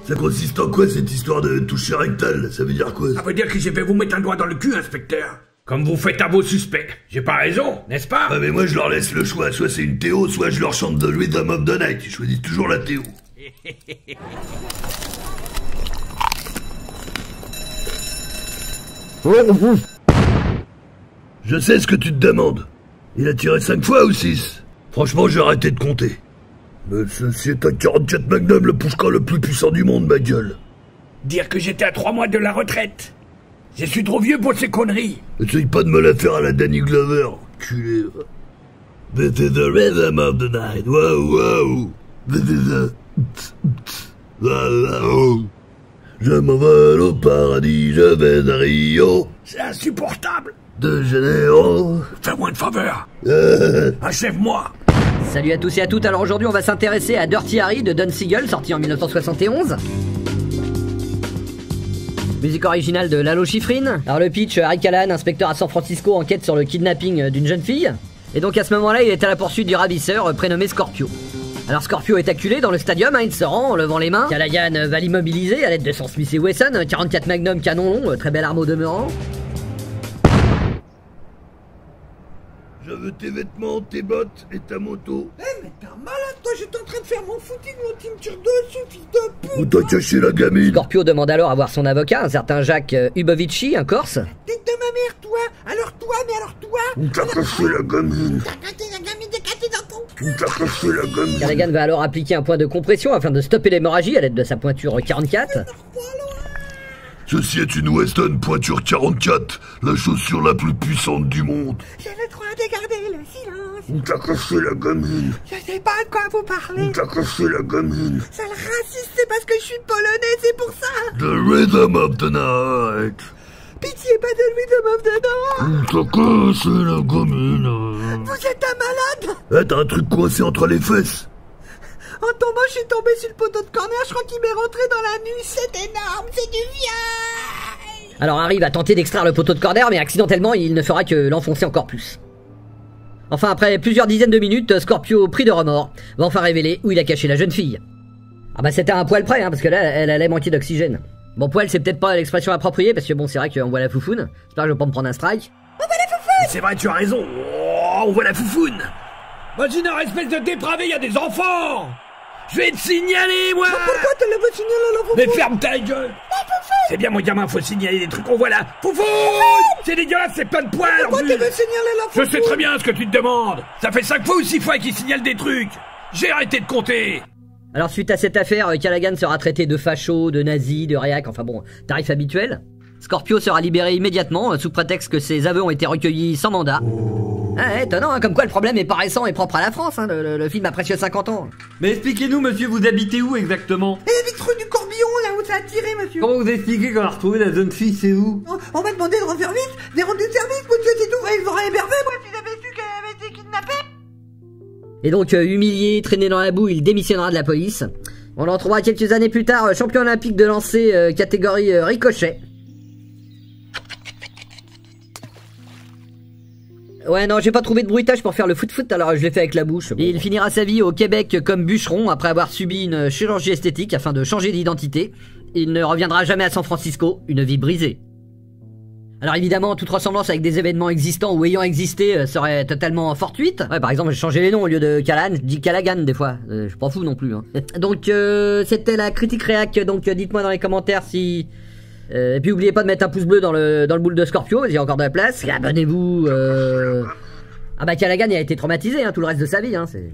Ça consiste en quoi cette histoire de toucher rectal? Ça veut dire quoi? Ça veut dire que je vais vous mettre un doigt dans le cul, inspecteur. Comme vous faites à vos suspects. J'ai pas raison, n'est-ce pas? Ah mais moi je leur laisse le choix, soit c'est une Théo, soit je leur chante The Rhythm of the Night. Je choisis toujours la Théo. Je sais ce que tu te demandes. Il a tiré 5 fois ou 6? Franchement, j'ai arrêté de compter. Mais ceci est un 44 Magnum, le pushka le plus puissant du monde, ma gueule. Dire que j'étais à 3 mois de la retraite. Je suis trop vieux pour ces conneries. Essaye pas de me la faire à la Danny Glover, culé. This is the rhythm of the night, wow, wow. This is the... Je m'envole au paradis, je vais à Rio. C'est insupportable. De Janeiro. Fais-moi une faveur. Achève-moi. Salut à tous et à toutes, alors aujourd'hui on va s'intéresser à Dirty Harry de Don Siegel, sorti en 1971. Musique originale de Lalo Schifrin. Alors le pitch, Harry Callahan, inspecteur à San Francisco, enquête sur le kidnapping d'une jeune fille. Et donc à ce moment-là, il est à la poursuite du ravisseur prénommé Scorpio. Alors Scorpio est acculé dans le stadium, il se rend en levant les mains. Callahan va l'immobiliser à l'aide de son Smith & Wesson, 44 Magnum canon long, très belle arme au demeurant. Je veux tes vêtements, tes bottes et ta moto. Mais t'es un malade, toi, j'étais en train de faire mon footing, l'autre il me tire dessus, fils de pute. Où t'as caché la gamine? Scorpio demande alors à voir son avocat, un certain Jacques Ubovici, un Corse. Tête de ma mère, toi. Alors toi. Où t'as caché la gamine? T'as gâté la gamine décatée dans ton cul. Où t'as caché la gamine? Callahan va alors appliquer un point de compression afin de stopper l'hémorragie à l'aide de sa pointure 44. Ceci est une Weston pointure 44, la chaussure la plus puissante du monde. J'ai le droit de garder le silence. Où t'as caché la gamine? Je sais pas de quoi vous parlez. Où t'as caché la gamine? Sale raciste, c'est parce que je suis polonais, c'est pour ça. The Rhythm of the Night. Pitié, pas de Rhythm of the Night. Où t'as caché la gamine? Vous êtes un malade. Eh, t'as un truc coincé entre les fesses. En tombant, je suis tombé sur le poteau de corner, je crois qu'il m'est rentré dans la nuit. C'est énorme, c'est du viol. Alors Harry va tenter d'extraire le poteau de corner, mais accidentellement il ne fera que l'enfoncer encore plus. Enfin, après plusieurs dizaines de minutes, Scorpio, pris de remords, va enfin révéler où il a caché la jeune fille. Ah bah c'était à un poil près, hein, parce que là, elle allait manquer d'oxygène. Bon, poil, c'est peut-être pas l'expression appropriée, parce que bon, c'est vrai qu'on voit la foufoune. J'espère que je vais pas me prendre un strike. On va la foufoune. C'est vrai, tu as raison. Oh, on voit la foufoune. Imagine un espèce de dépravé, il y a des enfants. Je vais te signaler, moi. Pourquoi tu l'as pas signalé la foufoune? Mais ferme ta gueule. C'est bien, mon gamin, faut signaler des trucs, on voit là. Foufoune. C'est dégueulasse, c'est plein de poils. Pourquoi tu veux signaler la foufoune? Je sais très bien ce que tu te demandes. Ça fait 5 fois ou 6 fois qu'il signale des trucs. J'ai arrêté de compter. Alors suite à cette affaire, Callahan sera traité de facho, de nazi, de réac, enfin bon, tarif habituel. Scorpio sera libéré immédiatement, sous prétexte que ses aveux ont été recueillis sans mandat. Ah, étonnant, hein, comme quoi le problème est pas récent et propre à la France, hein, le film a presque 50 ans. Mais expliquez-nous, monsieur, vous habitez où exactement? Et vite rue du Corbillon, là où ça a tiré, monsieur. Comment vous expliquez qu'on a retrouvé la jeune fille, c'est où? On m'a demandé de rendre service, des rendus de service, monsieur, c'est tout. Ils auraient hébergé, moi, s'ils avaient su qu'elle avait été kidnappée. Et donc, humilié, traîné dans la boue, il démissionnera de la police. On le retrouvera quelques années plus tard, champion olympique de lancer catégorie ricochet. Ouais, non, j'ai pas trouvé de bruitage pour faire le foot, alors je l'ai fait avec la bouche. Et il finira sa vie au Québec comme bûcheron après avoir subi une chirurgie esthétique afin de changer d'identité. Il ne reviendra jamais à San Francisco, une vie brisée. Alors évidemment, toute ressemblance avec des événements existants ou ayant existé serait totalement fortuite. Ouais, par exemple, j'ai changé les noms au lieu de Callahan, je dis Callaghan des fois. Je suis pas fou non plus. Hein. Donc, c'était la critique réac, donc dites-moi dans les commentaires si... et puis oubliez pas de mettre un pouce bleu dans le boule de Scorpio, il y a encore de la place. Et abonnez-vous. Ah bah Callaghan il a été traumatisé hein, tout le reste de sa vie. Hein, c'est...